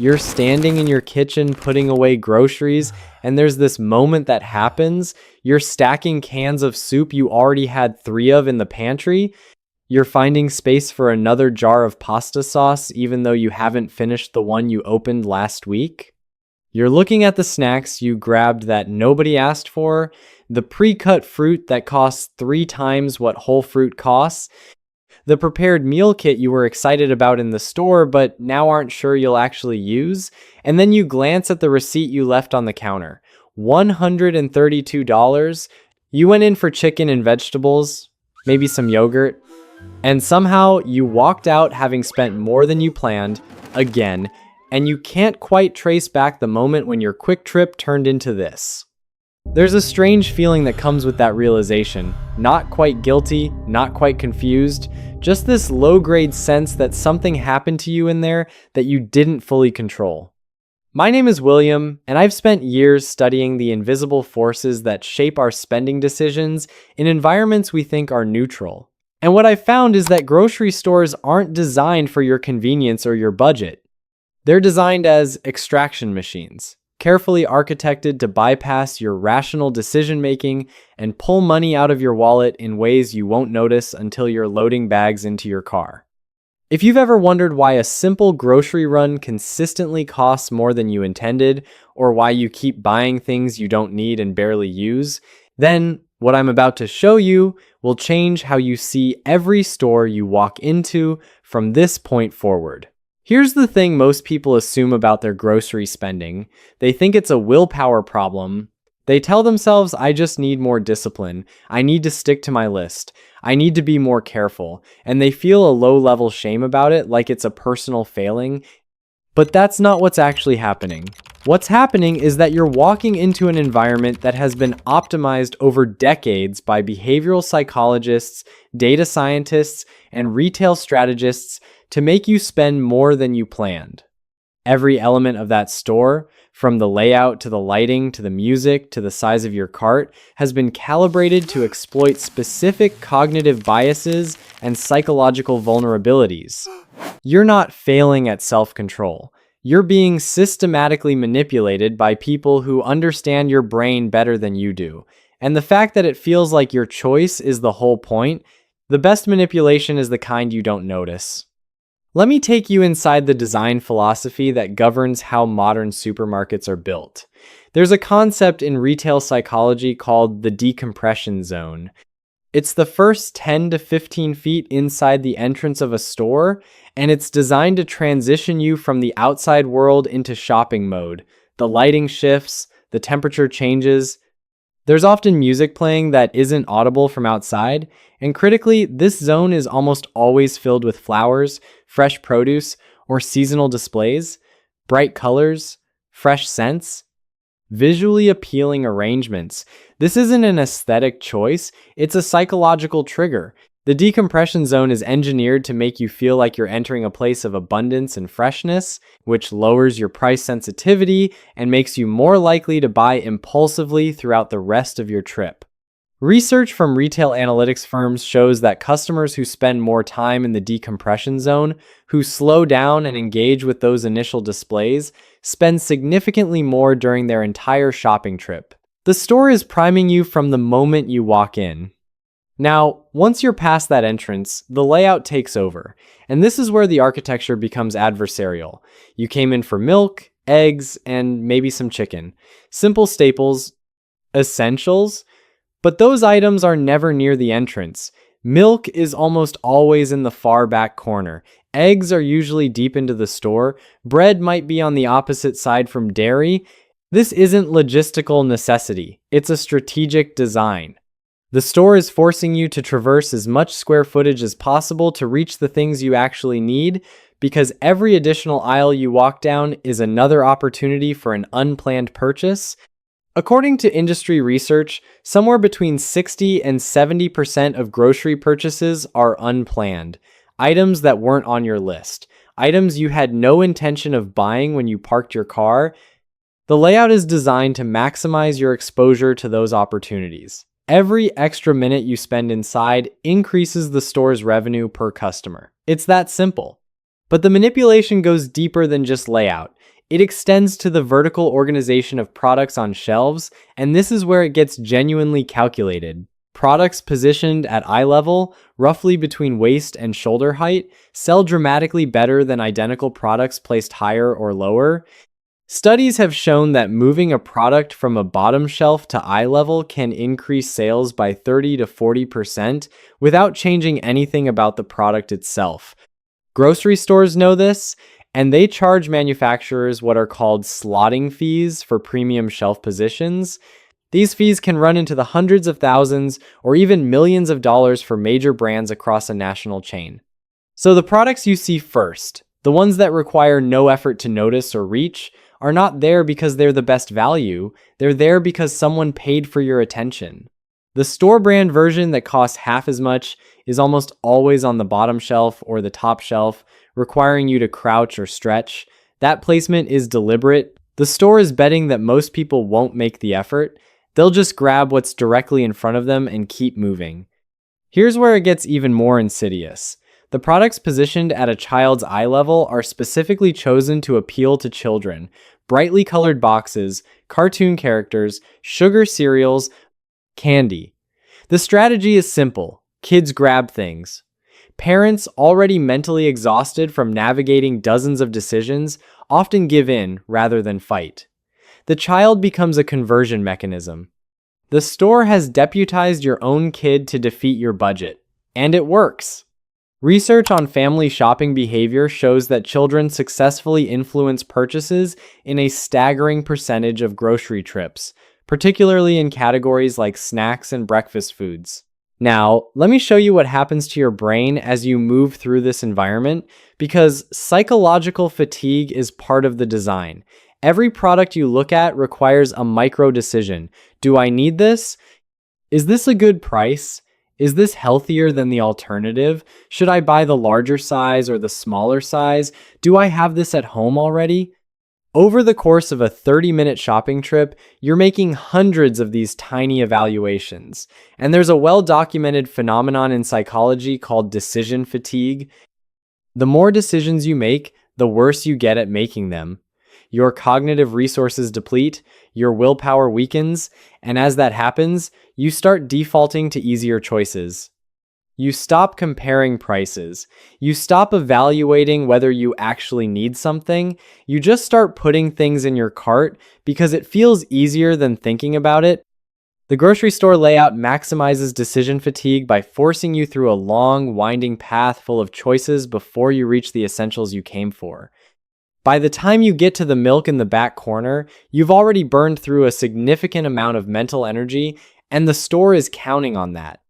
You're standing in your kitchen putting away groceries, and there's this moment that happens. You're stacking cans of soup you already had 3 of in the pantry. You're finding space for another jar of pasta sauce, even though you haven't finished the one you opened last week. You're looking at the snacks you grabbed that nobody asked for, the pre-cut fruit that costs 3 times what whole fruit costs, the prepared meal kit you were excited about in the store but now aren't sure you'll actually use, and then you glance at the receipt you left on the counter. $132. You went in for chicken and vegetables, maybe some yogurt, and somehow you walked out having spent more than you planned, again, and you can't quite trace back the moment when your quick trip turned into this. There's a strange feeling that comes with that realization. Not quite guilty, not quite confused, just this low-grade sense that something happened to you in there that you didn't fully control. My name is William, and I've spent years studying the invisible forces that shape our spending decisions in environments we think are neutral. And what I've found is that grocery stores aren't designed for your convenience or your budget. They're designed as extraction machines, carefully architected to bypass your rational decision-making and pull money out of your wallet in ways you won't notice until you're loading bags into your car. If you've ever wondered why a simple grocery run consistently costs more than you intended, or why you keep buying things you don't need and barely use, then what I'm about to show you will change how you see every store you walk into from this point forward. Here's the thing most people assume about their grocery spending. They think it's a willpower problem. They tell themselves, I just need more discipline. I need to stick to my list. I need to be more careful. And they feel a low-level shame about it, like it's a personal failing. But that's not what's actually happening. What's happening is that you're walking into an environment that has been optimized over decades by behavioral psychologists, data scientists, and retail strategists to make you spend more than you planned. Every element of that store, from the layout to the lighting to the music to the size of your cart, has been calibrated to exploit specific cognitive biases and psychological vulnerabilities. You're not failing at self-control. You're being systematically manipulated by people who understand your brain better than you do. And the fact that it feels like your choice is the whole point, the best manipulation is the kind you don't notice. Let me take you inside the design philosophy that governs how modern supermarkets are built. There's a concept in retail psychology called the decompression zone. It's the first 10 to 15 feet inside the entrance of a store, and it's designed to transition you from the outside world into shopping mode. The lighting shifts, the temperature changes. There's often music playing that isn't audible from outside, and critically, this zone is almost always filled with flowers, fresh produce, or seasonal displays, bright colors, fresh scents, visually appealing arrangements. This isn't an aesthetic choice, it's a psychological trigger. The decompression zone is engineered to make you feel like you're entering a place of abundance and freshness, which lowers your price sensitivity and makes you more likely to buy impulsively throughout the rest of your trip. Research from retail analytics firms shows that customers who spend more time in the decompression zone, who slow down and engage with those initial displays, spend significantly more during their entire shopping trip. The store is priming you from the moment you walk in. Now, once you're past that entrance, the layout takes over, and this is where the architecture becomes adversarial. You came in for milk, eggs, and maybe some chicken. Simple staples, essentials, but those items are never near the entrance. Milk is almost always in the far back corner. Eggs are usually deep into the store. Bread might be on the opposite side from dairy. This isn't logistical necessity. It's a strategic design. The store is forcing you to traverse as much square footage as possible to reach the things you actually need, because every additional aisle you walk down is another opportunity for an unplanned purchase. According to industry research, somewhere between 60 and 70% of grocery purchases are unplanned, items that weren't on your list, items you had no intention of buying when you parked your car. The layout is designed to maximize your exposure to those opportunities. Every extra minute you spend inside increases the store's revenue per customer. It's that simple. But the manipulation goes deeper than just layout. It extends to the vertical organization of products on shelves, and this is where it gets genuinely calculated. Products positioned at eye level, roughly between waist and shoulder height, sell dramatically better than identical products placed higher or lower. Studies have shown that moving a product from a bottom shelf to eye level can increase sales by 30 to 40% without changing anything about the product itself. Grocery stores know this, and they charge manufacturers what are called slotting fees for premium shelf positions. These fees can run into the hundreds of thousands or even millions of dollars for major brands across a national chain. So the products you see first, the ones that require no effort to notice or reach, are not there because they're the best value. They're there because someone paid for your attention. The store brand version that costs half as much is almost always on the bottom shelf or the top shelf, requiring you to crouch or stretch. That placement is deliberate. The store is betting that most people won't make the effort. They'll just grab what's directly in front of them and keep moving. Here's where it gets even more insidious. The products positioned at a child's eye level are specifically chosen to appeal to children. Brightly colored boxes, cartoon characters, sugar cereals, candy. The strategy is simple. Kids grab things. Parents, already mentally exhausted from navigating dozens of decisions, often give in rather than fight. The child becomes a conversion mechanism. The store has deputized your own kid to defeat your budget. And it works. Research on family shopping behavior shows that children successfully influence purchases in a staggering percentage of grocery trips, particularly in categories like snacks and breakfast foods. Now, let me show you what happens to your brain as you move through this environment, because psychological fatigue is part of the design. Every product you look at requires a micro decision. Do I need this? Is this a good price? Is this healthier than the alternative? Should I buy the larger size or the smaller size? Do I have this at home already? Over the course of a 30-minute shopping trip, you're making hundreds of these tiny evaluations. And there's a well-documented phenomenon in psychology called decision fatigue. The more decisions you make, the worse you get at making them. Your cognitive resources deplete, your willpower weakens, and as that happens, you start defaulting to easier choices. You stop comparing prices. You stop evaluating whether you actually need something. You just start putting things in your cart because it feels easier than thinking about it. The grocery store layout maximizes decision fatigue by forcing you through a long, winding path full of choices before you reach the essentials you came for. By the time you get to the milk in the back corner, you've already burned through a significant amount of mental energy, and the store is counting on that.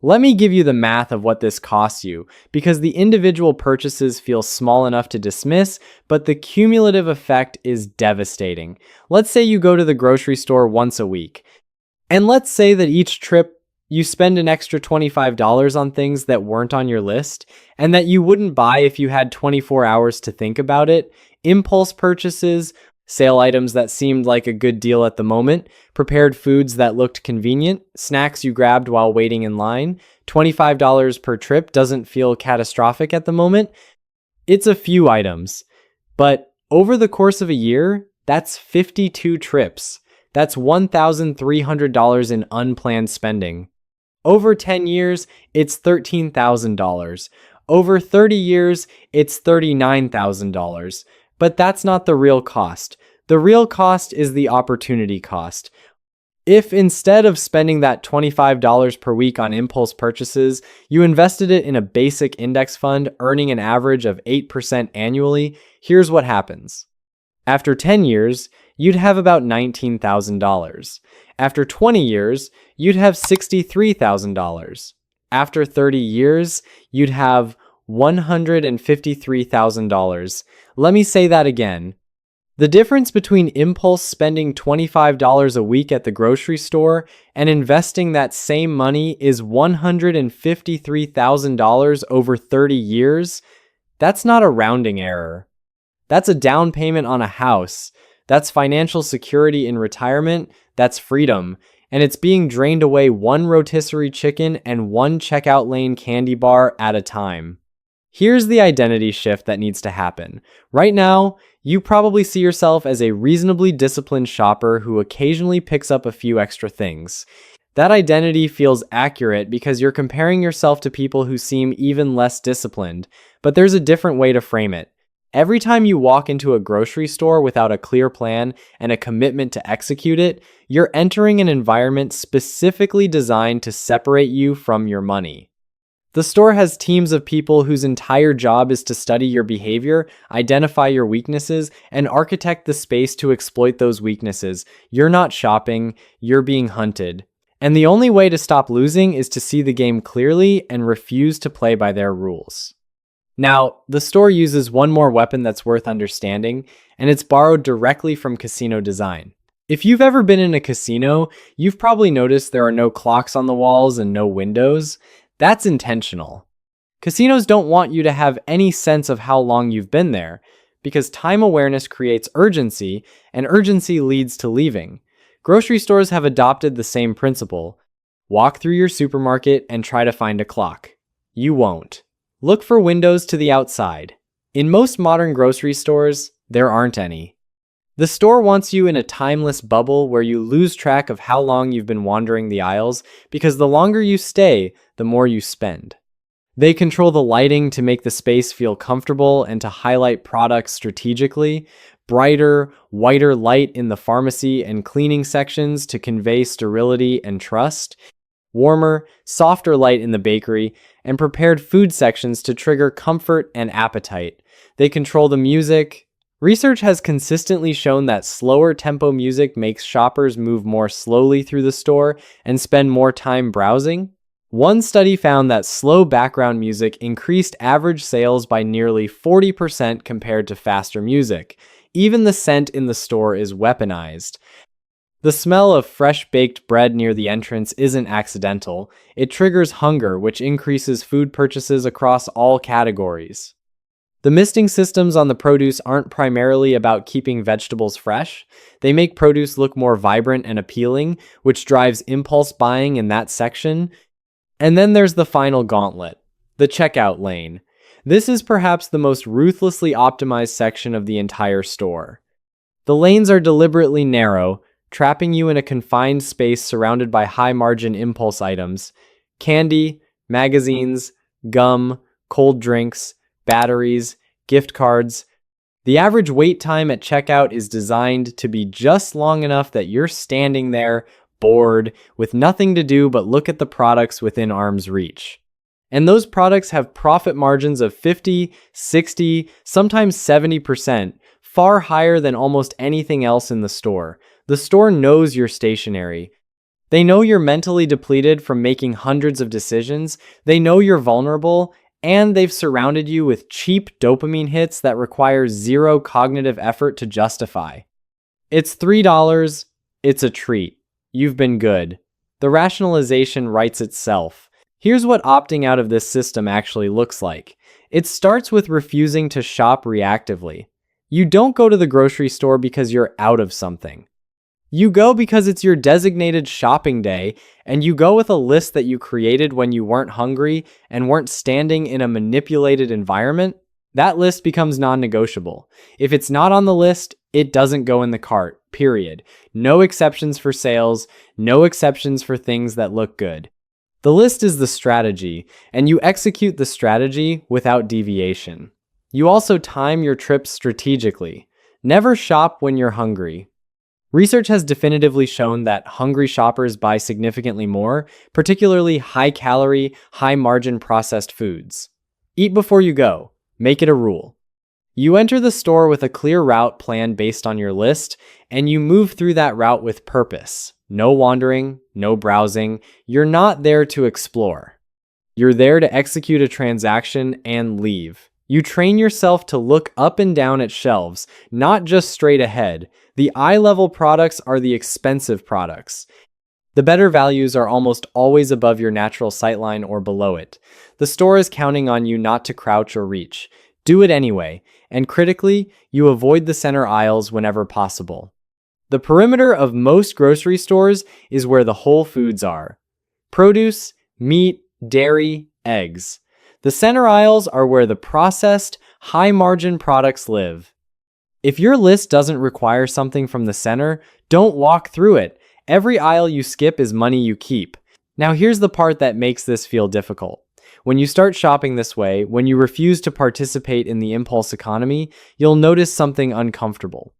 Let me give you the math of what this costs you, because the individual purchases feel small enough to dismiss, but the cumulative effect is devastating. Let's say you go to the grocery store once a week, and let's say that each trip you spend an extra $25 on things that weren't on your list, and that you wouldn't buy if you had 24 hours to think about it. Impulse purchases, sale items that seemed like a good deal at the moment, prepared foods that looked convenient, snacks you grabbed while waiting in line. $25 per trip doesn't feel catastrophic at the moment. It's a few items. But over the course of a year, that's 52 trips. That's $1,300 in unplanned spending. Over 10 years, it's $13,000. Over 30 years, it's $39,000. But that's not the real cost. The real cost is the opportunity cost. If instead of spending that $25 per week on impulse purchases, you invested it in a basic index fund earning an average of 8% annually, here's what happens. After 10 years, you'd have about $19,000. After 20 years, you'd have $63,000. After 30 years, you'd have $153,000. Let me say that again. The difference between impulse spending $25 a week at the grocery store and investing that same money is $153,000 over 30 years. That's not a rounding error. That's a down payment on a house. That's financial security in retirement. That's freedom. And it's being drained away one rotisserie chicken and one checkout lane candy bar at a time. Here's the identity shift that needs to happen. Right now, you probably see yourself as a reasonably disciplined shopper who occasionally picks up a few extra things. That identity feels accurate because you're comparing yourself to people who seem even less disciplined, but there's a different way to frame it. Every time you walk into a grocery store without a clear plan and a commitment to execute it, you're entering an environment specifically designed to separate you from your money. The store has teams of people whose entire job is to study your behavior, identify your weaknesses, and architect the space to exploit those weaknesses. You're not shopping, you're being hunted. And the only way to stop losing is to see the game clearly and refuse to play by their rules. Now, the store uses one more weapon that's worth understanding, and it's borrowed directly from casino design. If you've ever been in a casino, you've probably noticed there are no clocks on the walls and no windows. That's intentional. Casinos don't want you to have any sense of how long you've been there, because time awareness creates urgency, and urgency leads to leaving. Grocery stores have adopted the same principle. Walk through your supermarket and try to find a clock. You won't. Look for windows to the outside. In most modern grocery stores, there aren't any. The store wants you in a timeless bubble where you lose track of how long you've been wandering the aisles, because the longer you stay, the more you spend. They control the lighting to make the space feel comfortable and to highlight products strategically. Brighter, whiter light in the pharmacy and cleaning sections to convey sterility and trust. Warmer, softer light in the bakery, and prepared food sections to trigger comfort and appetite. They control the music. Research has consistently shown that slower tempo music makes shoppers move more slowly through the store and spend more time browsing. One study found that slow background music increased average sales by nearly 40% compared to faster music. Even the scent in the store is weaponized. The smell of fresh baked bread near the entrance isn't accidental. It triggers hunger, which increases food purchases across all categories. The misting systems on the produce aren't primarily about keeping vegetables fresh. They make produce look more vibrant and appealing, which drives impulse buying in that section. And then there's the final gauntlet, the checkout lane. This is perhaps the most ruthlessly optimized section of the entire store. The lanes are deliberately narrow, trapping you in a confined space surrounded by high-margin impulse items, candy, magazines, gum, cold drinks, batteries, gift cards. The average wait time at checkout is designed to be just long enough that you're standing there, bored, with nothing to do but look at the products within arm's reach. And those products have profit margins of 50, 60, sometimes 70%, far higher than almost anything else in the store. The store knows you're stationary. They know you're mentally depleted from making hundreds of decisions. They know you're vulnerable, and they've surrounded you with cheap dopamine hits that require zero cognitive effort to justify. It's $3. It's a treat. You've been good. The rationalization writes itself. Here's what opting out of this system actually looks like. It starts with refusing to shop reactively. You don't go to the grocery store because you're out of something. You go because it's your designated shopping day, and you go with a list that you created when you weren't hungry and weren't standing in a manipulated environment. That list becomes non-negotiable. If it's not on the list, it doesn't go in the cart, period. No exceptions for sales, no exceptions for things that look good. The list is the strategy, and you execute the strategy without deviation. You also time your trips strategically. Never shop when you're hungry. Research has definitively shown that hungry shoppers buy significantly more, particularly high-calorie, high-margin processed foods. Eat before you go. Make it a rule. You enter the store with a clear route planned based on your list, and you move through that route with purpose. No wandering, no browsing. You're not there to explore. You're there to execute a transaction and leave. You train yourself to look up and down at shelves, not just straight ahead. The eye-level products are the expensive products. The better values are almost always above your natural sightline or below it. The store is counting on you not to crouch or reach. Do it anyway, and critically, you avoid the center aisles whenever possible. The perimeter of most grocery stores is where the whole foods are. Produce, meat, dairy, eggs. The center aisles are where the processed, high-margin products live. If your list doesn't require something from the center, don't walk through it. Every aisle you skip is money you keep. Now here's the part that makes this feel difficult. When you start shopping this way, when you refuse to participate in the impulse economy, you'll notice something uncomfortable.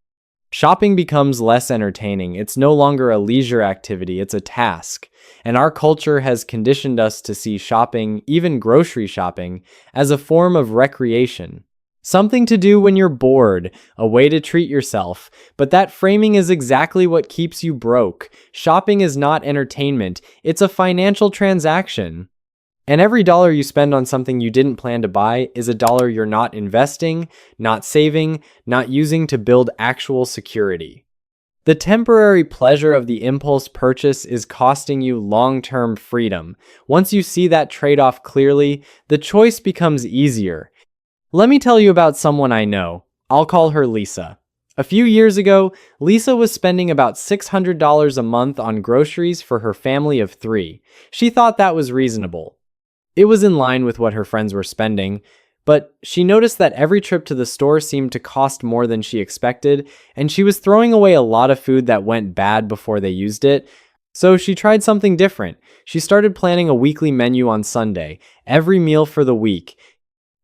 Shopping becomes less entertaining. It's no longer a leisure activity, it's a task. And our culture has conditioned us to see shopping, even grocery shopping, as a form of recreation. Something to do when you're bored, a way to treat yourself. But that framing is exactly what keeps you broke. Shopping is not entertainment, it's a financial transaction. And every dollar you spend on something you didn't plan to buy is a dollar you're not investing, not saving, not using to build actual security. The temporary pleasure of the impulse purchase is costing you long-term freedom. Once you see that trade-off clearly, the choice becomes easier. Let me tell you about someone I know. I'll call her Lisa. A few years ago, Lisa was spending about $600 a month on groceries for her family of 3. She thought that was reasonable. It was in line with what her friends were spending, but she noticed that every trip to the store seemed to cost more than she expected, and she was throwing away a lot of food that went bad before they used it. So she tried something different. She started planning a weekly menu on Sunday, every meal for the week.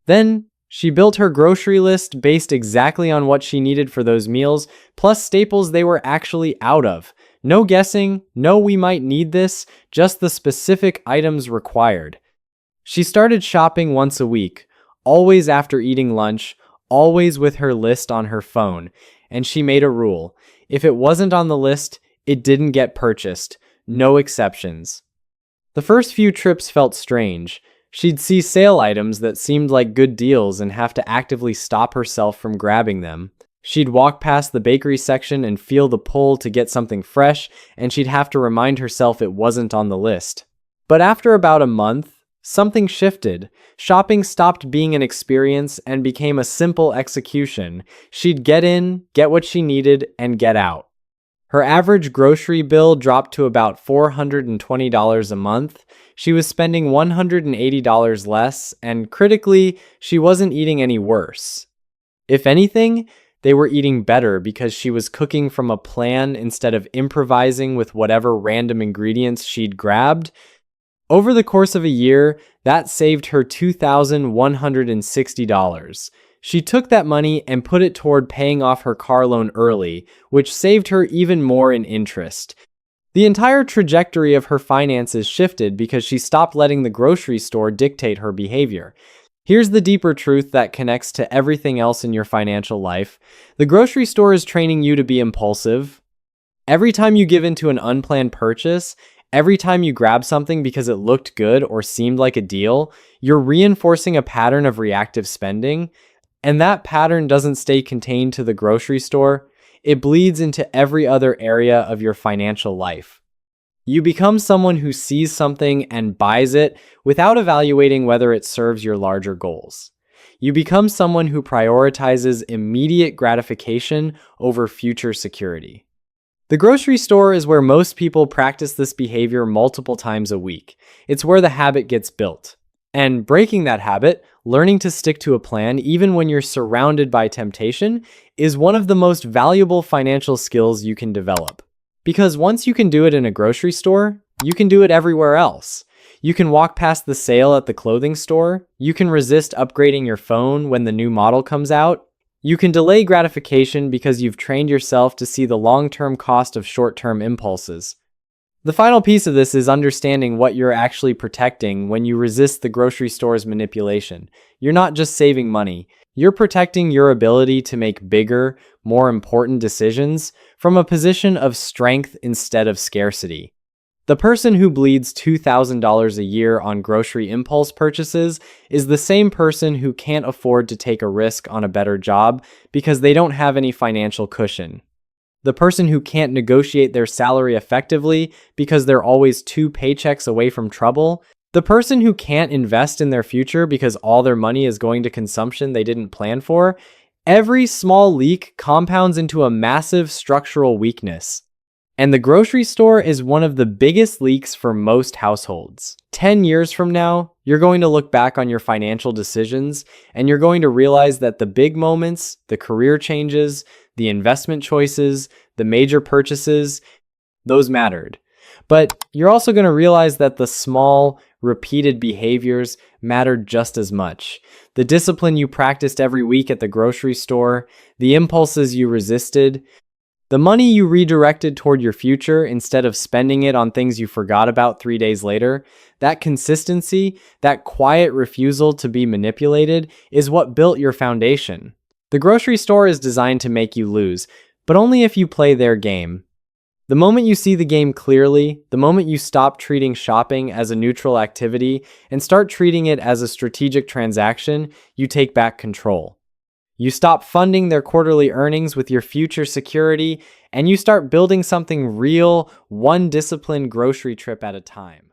Then she built her grocery list based exactly on what she needed for those meals, plus staples they were actually out of. No guessing, no we might need this, just the specific items required. She started shopping once a week, always after eating lunch, always with her list on her phone, and she made a rule. If it wasn't on the list, it didn't get purchased. No exceptions. The first few trips felt strange. She'd see sale items that seemed like good deals and have to actively stop herself from grabbing them. She'd walk past the bakery section and feel the pull to get something fresh, and she'd have to remind herself it wasn't on the list. But after about a month, something shifted. Shopping stopped being an experience and became a simple execution. She'd get in, get what she needed, and get out. Her average grocery bill dropped to about $420 a month. She was spending $180 less, and critically, she wasn't eating any worse. If anything, they were eating better because she was cooking from a plan instead of improvising with whatever random ingredients she'd grabbed. Over the course of a year, that saved her $2,160. She took that money and put it toward paying off her car loan early, which saved her even more in interest. The entire trajectory of her finances shifted because she stopped letting the grocery store dictate her behavior. Here's the deeper truth that connects to everything else in your financial life. The grocery store is training you to be impulsive. Every time you give into an unplanned purchase, every time you grab something because it looked good or seemed like a deal, you're reinforcing a pattern of reactive spending. And that pattern doesn't stay contained to the grocery store. It bleeds into every other area of your financial life. You become someone who sees something and buys it without evaluating whether it serves your larger goals. You become someone who prioritizes immediate gratification over future security. The grocery store is where most people practice this behavior multiple times a week. It's where the habit gets built. And breaking that habit, learning to stick to a plan even when you're surrounded by temptation, is one of the most valuable financial skills you can develop. Because once you can do it in a grocery store, you can do it everywhere else. You can walk past the sale at the clothing store. You can resist upgrading your phone when the new model comes out. You can delay gratification because you've trained yourself to see the long-term cost of short-term impulses. The final piece of this is understanding what you're actually protecting when you resist the grocery store's manipulation. You're not just saving money. You're protecting your ability to make bigger, more important decisions from a position of strength instead of scarcity. The person who bleeds $2,000 a year on grocery impulse purchases is the same person who can't afford to take a risk on a better job because they don't have any financial cushion. The person who can't negotiate their salary effectively because they're always 2 paychecks away from trouble. The person who can't invest in their future because all their money is going to consumption they didn't plan for. Every small leak compounds into a massive structural weakness. And the grocery store is one of the biggest leaks for most households. 10 years from now, you're going to look back on your financial decisions and you're going to realize that the big moments, the career changes, the investment choices, the major purchases, those mattered. But you're also going to realize that the small, repeated behaviors mattered just as much. The discipline you practiced every week at the grocery store, the impulses you resisted, the money you redirected toward your future instead of spending it on things you forgot about 3 days later, that consistency, that quiet refusal to be manipulated, is what built your foundation. The grocery store is designed to make you lose, but only if you play their game. The moment you see the game clearly, the moment you stop treating shopping as a neutral activity and start treating it as a strategic transaction, you take back control. You stop funding their quarterly earnings with your future security, and you start building something real, one disciplined grocery trip at a time.